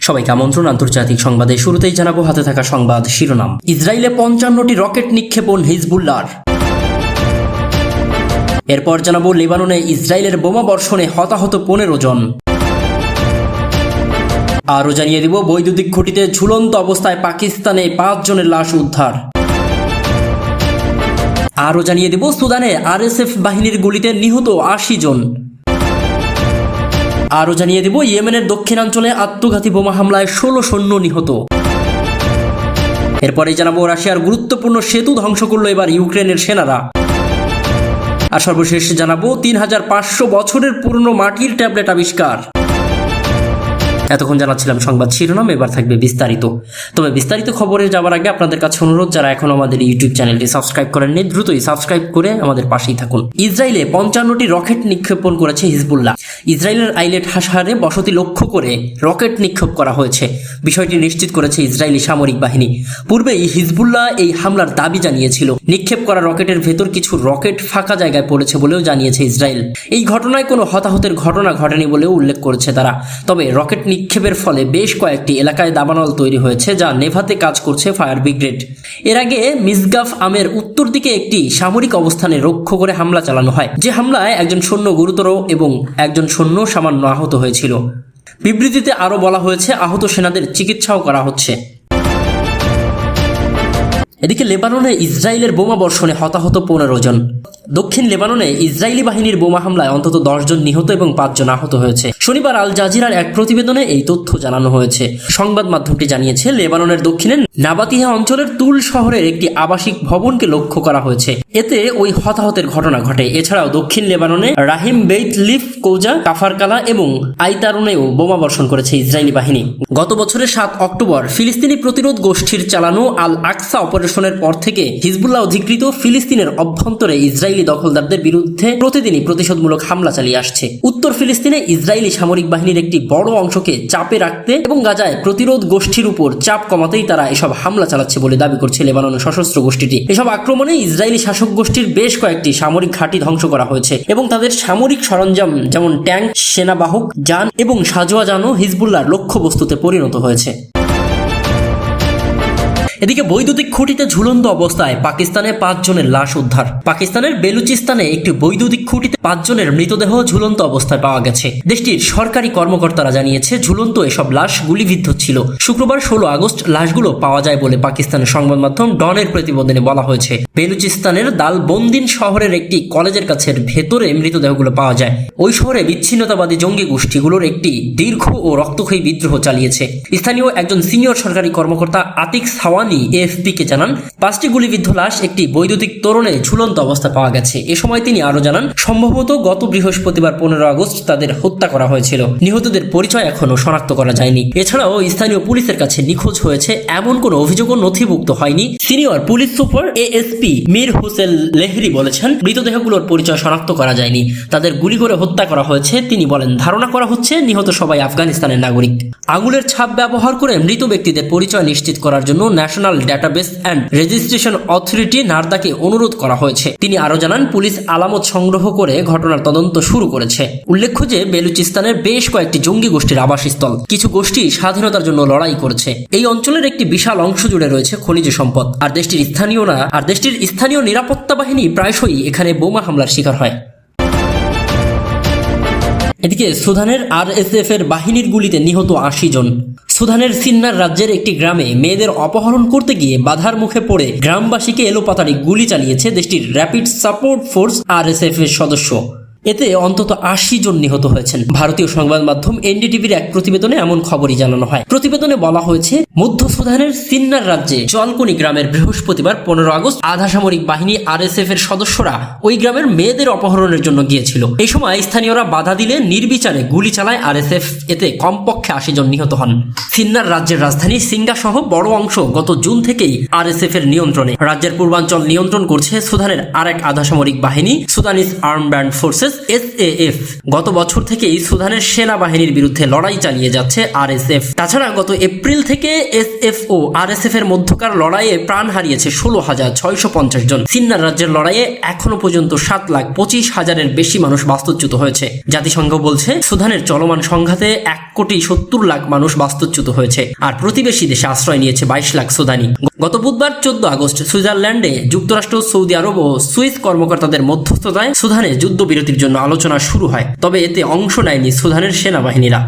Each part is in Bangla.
সবাইকে আমন্ত্রণ আন্তর্জাতিক সংবাদে। শুরুতেই জানাবো হাতে থাকা সংবাদ শিরোনাম। ইসরায়েলে 55টি রকেট নিক্ষেপণ হিজবুল্লাহর। এরপর জানাবো লেবাননে ইসরায়েলের বোমা বর্ষণে হতাহত 15 জন। আরও জানিয়ে দিব বৈদ্যুতিক খুঁটিতে ঝুলন্ত অবস্থায় পাকিস্তানে 5 জনের লাশ উদ্ধার। আরও জানিয়ে দিব সুদানে আরএসএফ বাহিনীর গুলিতে নিহত 80 জন। আরও জানিয়ে দেব ইয়েমেনের দক্ষিণাঞ্চলে আত্মঘাতী বোমা হামলায় 16 সৈন্য নিহত। এরপরে জানাবো রাশিয়ার গুরুত্বপূর্ণ সেতু ধ্বংস করল এবার ইউক্রেনের সেনারা। আর সর্বশেষ জানাবো 3500 বছরের পুরনো মাটির ট্যাবলেট আবিষ্কার। এতক্ষণ জানাচ্ছিলাম সংবাদ শিরোনাম, এবার থাকবে বিস্তারিত। তবে বিস্তারিত খবরে যাওয়ার আগে আপনাদের কাছে অনুরোধ, যারা এখন আমাদের ইউটিউব চ্যানেলটি সাবস্ক্রাইব করেননি দ্রুতই সাবস্ক্রাইব করে আমাদের পাশেই থাকুন। ইসরায়েলে 55টি রকেট নিক্ষেপণ করেছে হিজবুল্লাহ। ইসরায়েলের আইলেট হাসারে বসতি লক্ষ্য করে রকেট নিক্ষেপ করা হয়েছে, বিষয়টি নিশ্চিত করেছে ইসরায়েলি সামরিক বাহিনী। পূর্বেই হিজবুল্লাহ এই হামলার দাবি জানিয়েছিল। নিক্ষেপ করা রকেটের ভেতর কিছু রকেট ফাঁকা জায়গায় পড়েছে বলেও জানিয়েছে ইসরায়েল। এই ঘটনায় কোনো হতাহতের ঘটনা ঘটেনি বলেও উল্লেখ করেছে তারা। তবে রকেট নিক্ষেপের ফলে বেশ কয়েকটি এলাকায় দাবানল তৈরি হয়েছে, যা নেভাতে কাজ করছে ফায়ার ব্রিগেড। এর আগে মিসগাফ আমের উত্তর দিকে একটি সামরিক অবস্থানে লক্ষ্য করে হামলা চালানো হয়, যে হামলায় একজন সৈন্য গুরুতর এবং একজন সৈন্য সামান্য আহত হয়েছিল। বিবৃতিতে আরও বলা হয়েছে আহত সেনাদের চিকিৎসাও করা হচ্ছে। এদিকে লেবাননে ইসরায়েলের বোমা বর্ষণে হতাহত 15 জন। দক্ষিণ লেবাননে ইসরায়েলি বাহিনীর বোমা হামলায় অন্তত 10 জন নিহত এবং 5 জন আহত হয়েছে। শনিবার আল জাজিরার এক প্রতিবেদনে এই তথ্য জানানো হয়েছে। সংবাদ মাধ্যমটি জানিয়েছে লেবাননের দক্ষিণে নাবাতিহা অঞ্চলের তুল শহরের একটি আবাসিক ভবনকে লক্ষ্য করা হয়েছে, এতে ওই হতাহতের ঘটনা ঘটে। এছাড়াও দক্ষিণ লেবাননে রাহিম বেইত লিফ কৌজা, কাফারকালা এবং আইতারুনেও বোমা বর্ষণ করেছে ইসরায়েলি বাহিনী। গত বছরের 7 অক্টোবর ফিলিস্তিনি প্রতিরোধ গোষ্ঠীর চালানো আল আকসা অপারেশনের পর থেকে হিজবুল্লাহ অধিকৃত ফিলিস্তিনের অভ্যন্তরে ইসরায়েলি দখলদারদের বিরুদ্ধে প্রতিদিনই প্রতিশোধমূলক হামলা চালিয়ে আসছে। উত্তর ফিলিস্তিনে ইসরায়েলি সামরিক বাহিনীর একটি বড় অংশকে চাপে রাখতে এবং গাজায় প্রতিরোধ গোষ্ঠীর উপর চাপ কমাতেই তারা এসব হামলা চালাচ্ছে বলে দাবি করছে লেবাননের সশস্ত্র গোষ্ঠীটি। এসব আক্রমণে ইসরায়েলি শাসক গোষ্ঠীর বেশ কয়েকটি সামরিক ঘাঁটি ধ্বংস করা হয়েছে এবং তাদের সামরিক সরঞ্জাম যেমন ট্যাঙ্ক, সেনাবাহক যান এবং সাজোয়া যানও হিজবুল্লাহর লক্ষ্যবস্তুতে পরিণত হয়েছে। এদিকে বৈদ্যুতিক খুঁটিতে ঝুলন্ত অবস্থায় পাকিস্তানে 5 জনের লাশ উদ্ধার। পাকিস্তানের বেলুচিস্তানে একটি বৈদ্যুতিক খুঁটিতে 5 জনের মৃতদেহ ঝুলন্ত অবস্থায় পাওয়া গেছে। দেশটির সরকারি কর্মকর্তারা জানিয়েছে ঝুলন্ত এসব লাশ গুলিবিদ্ধ ছিল। শুক্রবার 16 আগস্ট লাশগুলো পাওয়া যায় বলে পাকিস্তানের সংবাদ মাধ্যম ডনের প্রতিবেদনে বলা হয়েছে। বেলুচিস্তানের দালবন্দিন শহরের একটি কলেজের কাছের ভেতরে মৃতদেহগুলো পাওয়া যায়। ওই শহরে বিচ্ছিন্নতাবাদী জঙ্গি গোষ্ঠীগুলোর একটি দীর্ঘ ও রক্তক্ষয়ী বিদ্রোহ চালিয়েছে। স্থানীয় একজন সিনিয়র সরকারি কর্মকর্তা আতিক সাওয়ান এএফপি-কে জানান 5টি গুলিবিদ্ধ লাশ একটি বৈদ্যুতিক তোরণে ঝুলন্ত অবস্থা পাওয়া গেছে। এ সময় তিনি আরো জানান, সম্ভবত গত বৃহস্পতিবার 15 আগস্ট তাদের হত্যা করা হয়েছিল। নিহতদের পরিচয় এখনো শনাক্ত করা যায়নি। এছাড়াও স্থানীয় পুলিশের কাছে নিখোঁজ হয়েছে এমন কোনো অভিযোগও নথিভুক্ত হয়নি। Senior police super ASP Mir Hossain Lehri বলেছেন, মৃতদেহগুলোর পরিচয় শনাক্ত করা যায়নি, তাদের গুলি করে হত্যা করা হয়েছে। তিনি বলেন, ধারণা করা হচ্ছে নিহত সবাই আফগানিস্তানের নাগরিক। আঙুলের ছাপ ব্যবহার করে মৃত ব্যক্তিদের পরিচয় নিশ্চিত করার জন্য national database and registration authority নারদাকে অনুরোধ করা হয়েছে। তিনি আরো জানান, পুলিশ আলামত সংগ্রহ করে ঘটনার তদন্ত শুরু করেছে। উল্লেখ্য যে বেলুচিস্তানের বেশ কয়েকটি জঙ্গি গোষ্ঠীর আবাসস্থল। কিছু গোষ্ঠী স্বাধীনতার জন্য লড়াই করছে। এই অঞ্চলের একটি বিশাল অংশ জুড়ে রয়েছে খনিজ সম্পদ। আর দেশটির স্থানীয় নিরাপত্তা বাহিনী প্রায়শই এখানে বোমা হামলার শিকার হয়। এদিকে সুদানের আরএসএফ এর বাহিনীর গুলিতে নিহত 80 জন। সুদানের সিন্নার রাজ্যের একটি গ্রামে মেয়েদের অপহরণ করতে গিয়ে বাধার মুখে পড়ে গ্রামবাসীকে এলোপাতাড়ি গুলি চালিয়েছে দেশটির র্যাপিড সাপোর্ট ফোর্স আরএসএফ এর সদস্য। এতে অন্তত 80 জন নিহত হয়েছেন। ভারতীয় সংবাদ মাধ্যম এনডিটিভির এক প্রতিবেদনে এমন খবরই জানানো হয়। প্রতিবেদনে বলা হয়েছে, মধ্য সুদানের সিন্নার রাজ্যে জলকনি গ্রামের বৃহস্পতিবার 15 আগস্ট আধা সামরিক বাহিনী আরএসএফ এর সদস্যরা ওই গ্রামের মেয়েদের অপহরণের জন্য গিয়েছিল। এই সময় স্থানীয়রা বাধা দিলে নির্বিচারে গুলি চালায় আরএসএফ। এতে কমপক্ষে 80 জন নিহত হন। সিন্নার রাজ্যের রাজধানী সিঙ্গা সহ বড় অংশ গত জুন থেকেই আরএসএফ এর নিয়ন্ত্রণে। রাজ্যের পূর্বাঞ্চল নিয়ন্ত্রণ করছে সুদানের আরেক আধা সামরিক বাহিনী, সুদানিস আর্ম ব্যান্ড ফোর্সেস। USSAF। গত বছর থেকেই সুদানের সেনাবাহিনীর বিরুদ্ধে লড়াই চালিয়ে যাচ্ছে RSF। তাছাড়া গত এপ্রিল থেকে SF ও RSF এর মধ্যকার লড়াইয়ে প্রাণ হারিয়েছে 16,650 জন। সিন্নার রাজ্যের লড়াইয়ে এখনো পর্যন্ত 7,25,000-এর বেশি মানুষ বাস্তুচ্যুত হয়েছে। জাতিসংঘ বলছে সুদানের চলমান সংঘাতে 1,70,00,000 মানুষ বাস্তুচ্যুত হয়েছে, আর প্রতিবেশী দেশে আশ্রয় নিয়েছে 22 লাখ সুদানি। গত বুধবার 14 আগস্ট সুইজারল্যান্ডে যুক্তরাষ্ট্র, সৌদি আরব ও সুইস কর্মকর্তাদের মধ্যস্থতায় সুদানে যুদ্ধবিরতির জন্য আলোচনা শুরু হয়, তবে এতে অংশ নেয়নি সুদানের সেনাবাহিনীরা।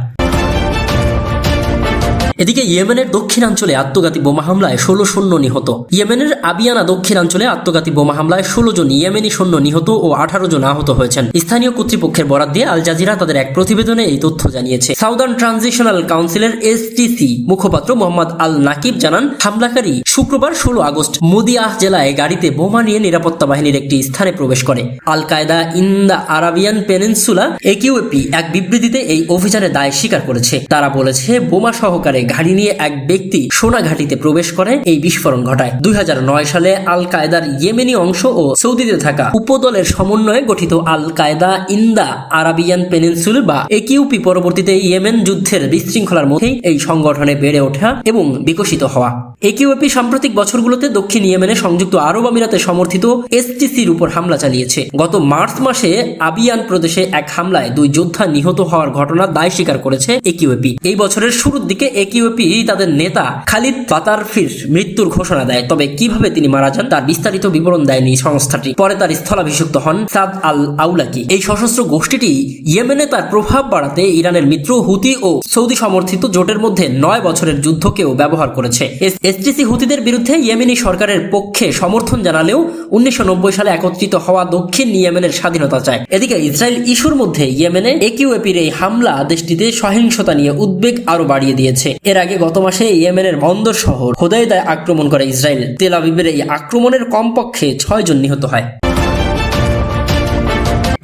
এদিকে ইয়েমেনের দক্ষিণাঞ্চলে আত্মঘাতী বোমা হামলায় 16 সৈন্য নিহত। ইয়েমেনের আবিয়ানা দক্ষিণাঞ্চলে আত্মঘাতী বোমা হামলায় 16 জন ইয়েমেনি সৈন্য নিহত ও 18 জন আহত হয়েছেন। স্থানীয় কর্তৃপক্ষের বরাত দিয়ে আল জাজিরা তাদের এক প্রতিবেদনে এই তথ্য জানিয়েছে। সাউদার্ন ট্রানজিশনাল কাউন্সিলের STC মুখপাত্র মোহাম্মদ আল নাকিব জানান, হামলাকারী শুক্রবার 16 আগস্ট মুদিয়াহ জেলায় গাড়িতে বোমা নিয়ে নিরাপত্তা বাহিনীর একটি স্থানে প্রবেশ করে। Al Qaeda in the Arabian peninsula AQAP এক বিবৃতিতে এই অভিযানের দায় স্বীকার করেছে। তারা বলেছে, বোমা সহকারে গাড়ি নিয়ে এক ব্যক্তি সোনা ঘাটিতে প্রবেশ করে এই বিস্ফোরণ ঘটায়। 2009 সালে আল কায়দার ইয়েমেনি অংশ ও সৌদিতে থাকা উপদলের সমন্বয়ে গঠিত আল কায়দা ইন দ্য আরাবিয়ান পেনিনসুল বা AQP পরবর্তীতে ইয়েমেন যুদ্ধের বিশৃঙ্খলার মধ্যেই এই সংগঠনে বেড়ে ওঠা এবং বিকশিত হওয়া। AQP সাম্প্রতিক বছরগুলোতে দক্ষিণ ইয়েমেনে সংযুক্ত আরব আমিরাতে সমর্থিত STCর উপর হামলা চালিয়েছে। গত মার্চ মাসে আবিয়ান প্রদেশে এক হামলায় 2 যোদ্ধা নিহত হওয়ার ঘটনার দায় স্বীকার করেছে AQP। এই বছরের শুরুর দিকে AQP তাদের নেতা খালিদ ফাতারফির মৃত্যুর ঘোষণা দেয়, তবে কিভাবে তিনি মারা যান তার বিস্তারিত বিবরণ দেয়নি সংস্থাটি। পরে তার স্থলাভিষিক্ত হন সাদ আল আউলাকি। এই সশস্ত্র গোষ্ঠীটি ইয়েমেনে তার প্রভাব বাড়াতে ইরানের মিত্র হুতি ও সৌদি সমর্থিত জোটের মধ্যে 9 বছরের যুদ্ধকেও ব্যবহার করেছে। STC হুতিদের বিরুদ্ধে ইয়েমেনি সরকারের পক্ষে সমর্থন জানালেও 1990 সালে একত্রিত হওয়া দক্ষিণ ইয়েমেনের স্বাধীনতা চায়। এদিকে ইসরায়েল ইস্যুর মধ্যে ইয়েমেনে AQPর এই হামলা দেশটিতে সহিংসতা নিয়ে উদ্বেগ আরো বাড়িয়ে দিয়েছে। এর আগে গত মাসে ইয়েমেনের বন্দর শহর হোদাইদায় আক্রমণ করে ইসরায়েল। তেল আবিবের এই আক্রমণের কমপক্ষে 6 জন নিহত হয়।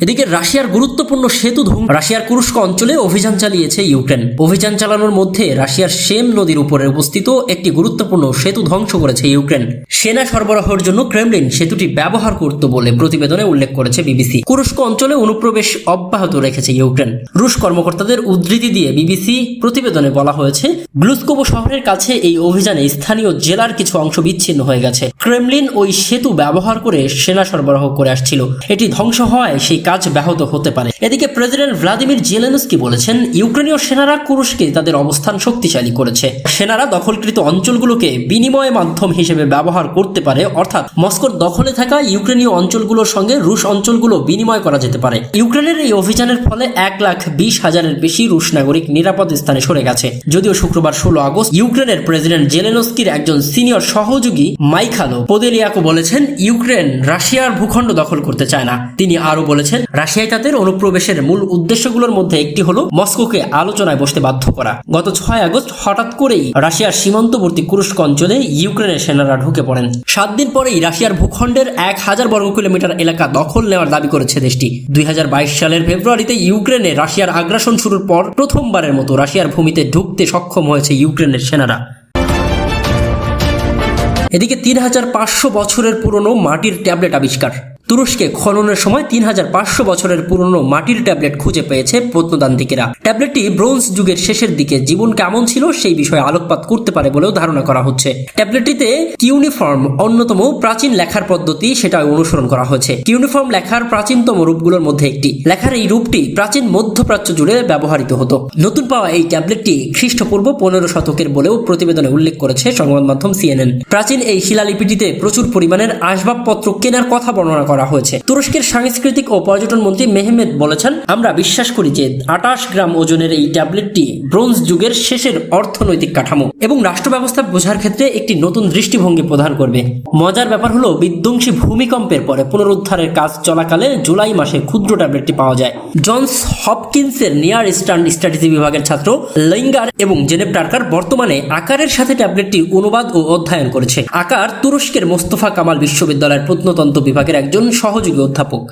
এদিকে রাশিয়ার গুরুত্বপূর্ণ সেতু রাশিয়ার কুরস্ক অঞ্চলে অভিযান চালিয়েছে ইউক্রেন। অভিযান চালানোর মধ্যে রাশিয়ার সেম নদীর উপরে অবস্থিত একটি গুরুত্বপূর্ণ সেতু ধ্বংস করেছে ইউক্রেন। সেনা সরবরাহের জন্য ক্রেমলিন সেতুটি ব্যবহার করত বলে প্রতিবেদনে উল্লেখ করেছে BBC। কুরস্ক অঞ্চলে অনুপ্রবেশ অব্যাহত রেখেছে ইউক্রেন। রুশ কর্মকর্তাদের উদ্ধৃতি দিয়ে BBC প্রতিবেদনে বলা হয়েছে, গ্লুস্কোভো শহরের কাছে এই অভিযানে স্থানীয় জেলার কিছু অংশ বিচ্ছিন্ন হয়ে গেছে। ক্রেমলিন ওই সেতু ব্যবহার করে সেনা সরবরাহ করে আসছিল। এটি ধ্বংস হওয়ায় সেই কাজ ব্যাহত হতে পারে। এদিকে প্রেসিডেন্ট ভ্লাদিমির জেলেনস্কি বলেছেন, ইউক্রেনীয় সেনারা কুরস্কে তাদের অবস্থান শক্তিশালী করেছে। সেনারা দখলকৃত অঞ্চলগুলোকে বিনিময় মাধ্যম হিসেবে ব্যবহার করতে পারে, অর্থাৎ মস্কোর দখলে থাকা ইউক্রেনীয় অঞ্চলগুলোর সঙ্গে রুশ অঞ্চলগুলো বিনিময় করা যেতে পারে। ইউক্রেনের এই অভিযানের ফলে 1,20,000-এর বেশি রুশ নাগরিক নিরাপদ স্থানে সরে গেছে। যদিও শুক্রবার 16 আগস্ট ইউক্রেনের প্রেসিডেন্ট জেলেনস্কির একজন সিনিয়র সহযোগী মাইখালো পোদেলিয়াকো বলেছেন, ইউক্রেন রাশিয়ার ভূখণ্ড দখল করতে চায় না। তিনি আরো বলেছেন, রাশিয়ায় তাদের অনুপ্রবেশের মূল উদ্দেশ্যগুলোর মধ্যে একটি হলো মস্কোকে আলোচনায় বসতে বাধ্য করা। গত 6 আগস্ট হঠাৎ করেই রাশিয়ার সীমান্তবর্তী কুরস্ক অঞ্চলে ইউক্রেনের সেনারা ঢুকে পড়েন। 7 দিন পরেই রাশিয়ার ভূখণ্ডের 1000 বর্গ কিলোমিটার এলাকা দখল নেওয়ার দাবি করেছে দেশটি। 2022 সালের ফেব্রুয়ারিতে ইউক্রেনে রাশিয়ার আগ্রাসন শুরুর পর প্রথমবারের মতো রাশিয়ার ভূমিতে ঢুকতে সক্ষম হয়েছে ইউক্রেনের সেনারা। এদিকে 3500 বছরের পুরনো মাটির ট্যাবলেট আবিষ্কার। তুরস্কে খননের সময় 3500 বছরের পুরনো মাটির ট্যাবলেট খুঁজে পেয়েছে প্রত্নতান্ত্রিকেরা। ট্যাবলেটটি ব্রোঞ্জ যুগের শেষের দিকে জীবন কেমন ছিল সেই বিষয়ে আলোকপাত করতে পারে বলেও ধারণা করা হচ্ছে। ট্যাবলেটটিতে কিউনিফর্ম অন্যতম প্রাচীন লেখার পদ্ধতি সেটা অনুসরণ করা হয়েছে। কিউনিফর্ম লেখার প্রাচীনতম রূপগুলোর মধ্যে একটি। লেখার এই রূপটি প্রাচীন মধ্যপ্রাচ্য জুড়ে ব্যবহৃত হতো। নতুন পাওয়া এই ট্যাবলেটটি খ্রিস্টপূর্ব 15 শতকের বলেও প্রতিবেদনে উল্লেখ করেছে সংবাদ মাধ্যম CNN। প্রাচীন এই শিলালিপিটিতে প্রচুর পরিমাণের আসবাবপত্র কেনার কথা বর্ণনা করা হয়েছে। তুরস্কের সাংস্কৃতিক ও পর্যটন মন্ত্রী মেহমেদ বলেছেন, আমরা বিশ্বাস করি যে 28 গ্রাম ওজনের এই ট্যাবলেটটি ব্রোঞ্জ যুগের শেষের অর্থনৈতিক কাঠামো এবং রাষ্ট্র ব্যবস্থা বোঝার ক্ষেত্রে একটি নতুন দৃষ্টিভঙ্গি প্রদান করবে। মজার ব্যাপার হলো, বিধ্বংসী ভূমিকম্পের পরে পুনরুদ্ধারের কাজ চলাকালে জুলাই মাসে ক্ষুদ্র ট্যাবলেটটি পাওয়া যায়। জনস হপকিন্সের নিয়ার ইস্টার্ন স্ট্র্যাটেজি বিভাগের ছাত্র লিঙ্গার এবং জেনেভ টার্কার বর্তমানে আকারের সাথে ট্যাবলেটটি অনুবাদ ও অধ্যয়ন করেছে। আকার তুরস্কের মোস্তফা কামাল বিশ্ববিদ্যালয়ের প্রত্নতত্ত্ব বিভাগের একজন সহযোগী অধ্যাপক।